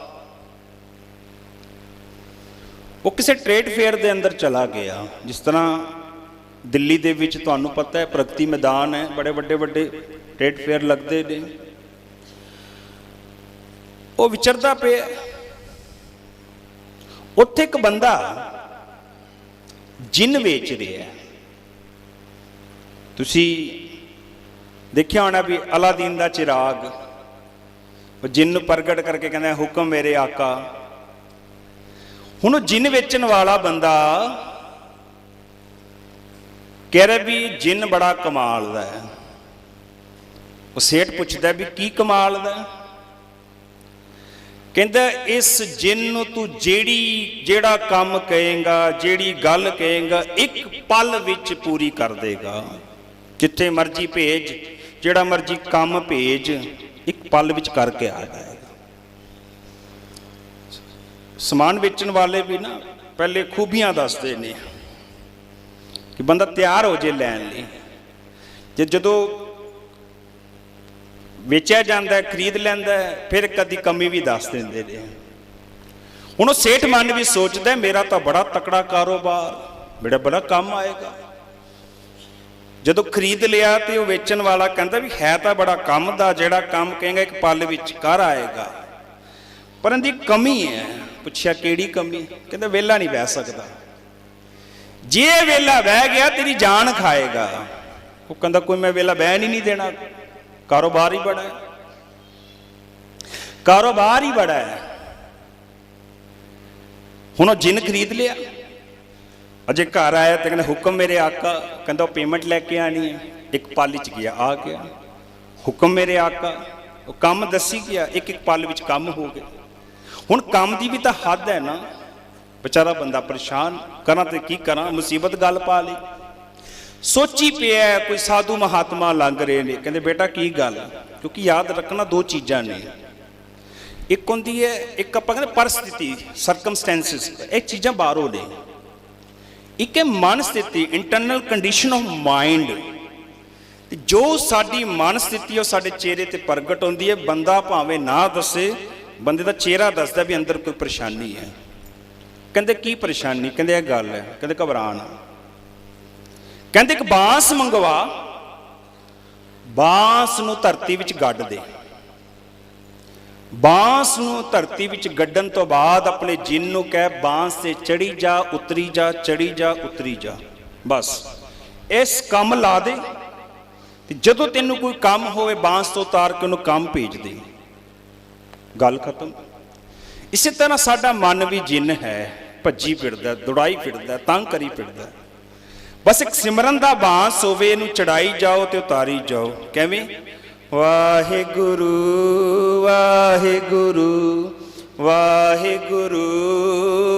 ਉਹ ਕਿਸੇ ਟ੍ਰੇਡ ਫੇਅਰ ਦੇ ਅੰਦਰ ਚਲਾ ਗਿਆ। ਜਿਸ ਤਰ੍ਹਾਂ ਦਿੱਲੀ ਦੇ ਵਿੱਚ ਤੁਹਾਨੂੰ ਪਤਾ ਹੈ ਪ੍ਰਗਤੀ ਮੈਦਾਨ ਹੈ, ਬੜੇ ਵੱਡੇ ਵੱਡੇ ਟ੍ਰੇਡ ਫੇਅਰ ਲੱਗਦੇ ਨੇ। ਉਹ ਵਿਚਰਦਾ ਪਿਆ, ਉੱਥੇ ਇੱਕ ਬੰਦਾ ਜਿੰਨ ਵੇਚ ਰਿਹਾ। ਤੁਸੀਂ ਦੇਖਿਆ ਹੋਣਾ ਵੀ ਅਲਾਦੀਨ ਦਾ ਚਿਰਾਗ, ਉਹ ਜਿੰਨ ਨੂੰ ਪ੍ਰਗਟ ਕਰਕੇ ਕਹਿੰਦਾ ਹੁਕਮ ਮੇਰੇ ਆਕਾ। ਹੁਣ ਉਹ ਜਿੰਨ ਵੇਚਣ ਵਾਲਾ ਬੰਦਾ ਕਹਿ ਰਿਹਾ ਵੀ ਜਿੰਨ ਬੜਾ ਕਮਾਲ ਦਾ ਹੈ। ਉਹ ਸੇਠ ਪੁੱਛਦਾ ਵੀ ਕੀ ਕਮਾਲ ਦਾ? ਕਹਿੰਦਾ ਇਸ ਜਿੰਨ ਨੂੰ ਤੂੰ ਜਿਹੜਾ ਕੰਮ ਕਹੇਗਾ, ਜਿਹੜੀ ਗੱਲ ਕਹੇਗਾ, ਇੱਕ ਪਲ ਵਿੱਚ ਪੂਰੀ ਕਰ ਦੇਗਾ। ਜਿੱਥੇ ਮਰਜ਼ੀ ਭੇਜ, ਜਿਹੜਾ ਮਰਜ਼ੀ ਕੰਮ ਭੇਜ, ਇੱਕ ਪਲ ਵਿੱਚ ਕਰਕੇ ਆ ਜਾਏਗਾ। ਸਮਾਨ ਵੇਚਣ ਵਾਲੇ ਵੀ ਨਾ ਪਹਿਲੇ ਖੂਬੀਆਂ ਦੱਸਦੇ ਨੇ ਕਿ ਬੰਦਾ ਤਿਆਰ ਹੋ ਜੇ ਲੈਣ ਲਈ। ਜਦੋਂ ਵੇਚਿਆ ਜਾਂਦਾ, ਖਰੀਦ ਲੈਂਦਾ, ਫਿਰ ਕਦੀ ਕਮੀ ਵੀ ਦੱਸ ਦਿੰਦੇ ਨੇ। ਹੁਣ ਉਹ ਸੇਠ ਮਨ ਵੀ ਸੋਚਦਾ ਮੇਰਾ ਤਾਂ ਬੜਾ ਤਕੜਾ ਕਾਰੋਬਾਰ, ਮੇਰਾ ਬੜਾ ਕੰਮ ਆਏਗਾ। ਜਦੋਂ ਖਰੀਦ ਲਿਆ ਤੇ ਉਹ ਵੇਚਣ ਵਾਲਾ ਕਹਿੰਦਾ ਵੀ ਹੈ ਤਾਂ ਬੜਾ ਕੰਮ ਦਾ, ਜਿਹੜਾ ਕੰਮ ਕਹੇਗਾ ਇੱਕ ਪਲ ਵਿੱਚ ਕਰ ਆਏਗਾ, ਪਰ ਇਹਦੀ ਕਮੀ ਹੈ। ਪੁੱਛਿਆ ਕਿਹੜੀ ਕਮੀ? ਕਹਿੰਦਾ ਵਿਹਲਾ ਨਹੀਂ ਬਹਿ ਸਕਦਾ, ਜੇ ਵਿਹਲਾ ਬਹਿ ਗਿਆ ਤੇਰੀ ਜਾਨ ਖਾਏਗਾ। ਉਹ ਕਹਿੰਦਾ ਕੋਈ ਮੈਂ ਵਿਹਲਾ ਬਹਿਣ ਹੀ ਨਹੀਂ ਦੇਣਾ, ਕਾਰੋਬਾਰ ਹੀ ਬੜਾ ਹੈ, ਕਾਰੋਬਾਰ ਹੀ ਬੜਾ ਹੈ। ਹੁਣ ਉਹ ਜਿੰਨ ਖਰੀਦ ਲਿਆ, ਅਜੇ ਘਰ ਆਇਆ ਤੇ ਕਹਿੰਦਾ ਹੁਕਮ ਮੇਰੇ ਆਕਾ। ਕਹਿੰਦਾ ਉਹ ਪੇਮੈਂਟ ਲੈ ਕੇ ਆਣੀ ਹੈ। ਇੱਕ ਪਲ ਵਿੱਚ ਗਿਆ, ਆ ਗਿਆ ਹੁਕਮ ਮੇਰੇ ਆਕਾ। ਉਹ ਕੰਮ ਦੱਸੀ ਗਿਆ, ਇੱਕ ਇੱਕ ਪਲ ਵਿੱਚ ਕੰਮ ਹੋ ਗਿਆ। ਹੁਣ ਕੰਮ ਦੀ ਵੀ ਤਾਂ ਹੱਦ ਹੈ ਨਾ। ਵਿਚਾਰਾ ਬੰਦਾ ਪਰੇਸ਼ਾਨ, ਕਰਾਂ ਤੇ ਕੀ ਕਰਾਂ, ਮੁਸੀਬਤ ਗੱਲ ਪਾ ਲਈ। ਸੋਚੀ ਪਿਆ, ਕੋਈ ਸਾਧੂ ਮਹਾਤਮਾ ਲੰਘ ਰਹੇ ਨੇ। ਕਹਿੰਦੇ ਬੇਟਾ ਕੀ ਗੱਲ? ਕਿਉਂਕਿ ਯਾਦ ਰੱਖਣਾ ਦੋ ਚੀਜ਼ਾਂ ਨੇ, ਇੱਕ ਹੁੰਦੀ ਹੈ, ਇੱਕ ਆਪਾਂ ਕਹਿੰਦੇ ਪਰਿਸਥਿਤੀ, ਸਰਕਮਸਟੈਂਸਿਸ, ਇਹ ਚੀਜ਼ਾਂ ਬਾਹਰੋਂ ਨੇ। ਇੱਕ ਹੈ ਮਨ ਸਥਿਤੀ, ਇੰਟਰਨਲ ਕੰਡੀਸ਼ਨ ਆਫ ਮਾਈਂਡ। ਜੋ ਸਾਡੀ ਮਨ ਸਥਿਤੀ ਉਹ ਸਾਡੇ ਚਿਹਰੇ ਤੇ ਪ੍ਰਗਟ ਹੁੰਦੀ ਹੈ। ਬੰਦਾ ਭਾਵੇਂ ਨਾ ਦੱਸੇ, ਬੰਦੇ ਦਾ ਚਿਹਰਾ ਦੱਸਦਾ ਵੀ ਅੰਦਰ ਕੋਈ ਪਰੇਸ਼ਾਨੀ ਹੈ। ਕਹਿੰਦੇ ਕੀ ਪਰੇਸ਼ਾਨੀ? ਕਹਿੰਦੇ ਇਹ ਗੱਲ ਹੈ। ਕਹਿੰਦੇ ਘਬਰਾਣਾ। ਕਹਿੰਦੇ ਇੱਕ ਬਾਂਸ ਮੰਗਵਾ, ਬਾਂਸ ਨੂੰ ਧਰਤੀ ਵਿੱਚ ਗੱਡ ਦੇ। ਬਾਂਸ ਨੂੰ ਧਰਤੀ ਵਿੱਚ ਗੱਡਣ ਤੋਂ ਬਾਅਦ ਆਪਣੇ ਜਿੰਨ ਨੂੰ ਕਹਿ ਬਾਂਸ ਤੇ ਚੜੀ ਜਾ, ਉਤਰੀ ਜਾ, ਚੜੀ ਜਾ, ਉਤਰੀ ਜਾ, ਬਸ ਇਸ ਕੰਮ ਲਾ ਦੇ। ਤੇ ਜਦੋਂ ਤੈਨੂੰ ਕੋਈ ਕੰਮ ਹੋਵੇ ਬਾਂਸ ਤੋਂ ਉਤਾਰ ਕੇ ਉਹਨੂੰ ਕੰਮ ਭੇਜ ਦੇ, ਗੱਲ ਖਤਮ। ਇਸੇ ਤਰ੍ਹਾਂ ਸਾਡਾ ਮਨ ਵੀ ਜਿੰਨ ਹੈ, ਭੱਜੀ ਫਿਰਦਾ, ਦੌੜਾਈ ਫਿਰਦਾ, ਤੰਗ ਕਰੀ ਫਿਰਦਾ। ਬਸ ਇੱਕ ਸਿਮਰਨ ਦਾ ਬਾਂਸ ਹੋਵੇ, ਇਹਨੂੰ ਚੜਾਈ ਜਾਓ ਤੇ ਉਤਾਰੀ ਜਾਓ। ਕਿਵੇਂ? ਵਾਹਿਗੁਰੂ ਵਾਹਿਗੁਰੂ ਵਾਹਿਗੁਰੂ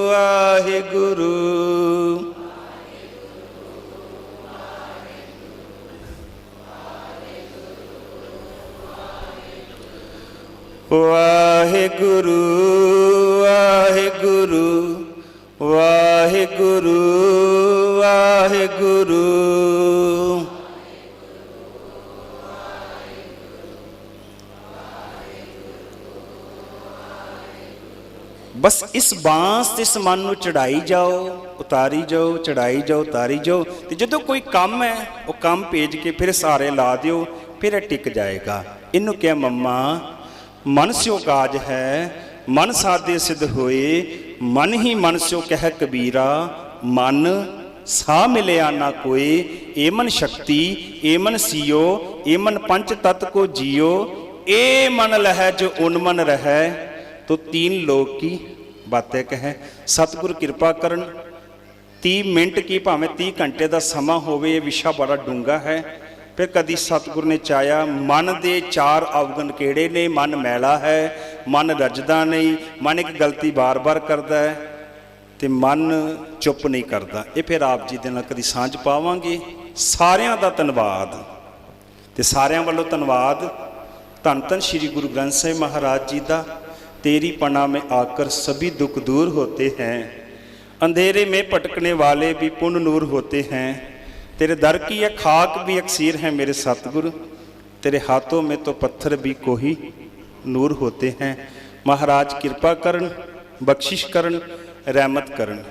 ਵਾਹਿਗੁਰੂ। ਵਾਹਿਗੁਰੂ ਵਾਹਿਗੁਰੂ ਵਾਹਿਗੁਰੂ ਵਾਹਿਗੁਰੂ। बस इस बांस ते इस मन नूं चढ़ाई जाओ उतारी जाओ, चढ़ाई जाओ उतारी जाओ। तो जो कोई काम है वो काम भेज के फिर सहारे ला दिओ, फिर टिक जाएगा। इनू क्या मम्मा मन स्यो काज है, मन साधे सिद्ध होए, मन ही मन स्यो कह कबीरा। मन सा मिलया ना कोई, ए मन शक्ति ए मन सियो, ए मन पंच तत्व को जियो। ए मन लहै जो उनमन रहै। तो 3 लोग की बातें कहें। सतगुर कृपा करन 30 मिनट की भावें 30 घंटे का समा होवे, ये विषा बड़ा डूंगा है। फिर कदी सतगुर ने चाया मन दे 4 अवगुण केड़े ने। मन मैला है, मन रजदा नहीं, मन एक गलती बार बार करता है, तो मन चुप नहीं करता। ये फिर आप जी दे नाल कदी सांझ पावांगे। सारियां दा धन्नवाद, ते सारियां वालों धन्नवाद धन धन श्री गुरु ग्रंथ साहिब महाराज जी का। तेरी पना में आकर सभी दुख दूर होते हैं, अंधेरे में भटकने वाले भी पुण्य नूर होते हैं। तेरे दर की यह खाक भी अक्सीर है मेरे सतगुरु, तेरे हाथों में तो पत्थर भी कोई नूर होते हैं। महाराज कृपा करन, बख्शिश करन, रहमत करन।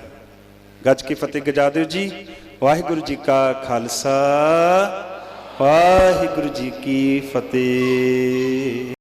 गज की फतेह गजा दो जी। वाहिगुरु जी का खालसा, वाहिगुरु जी की फतेह।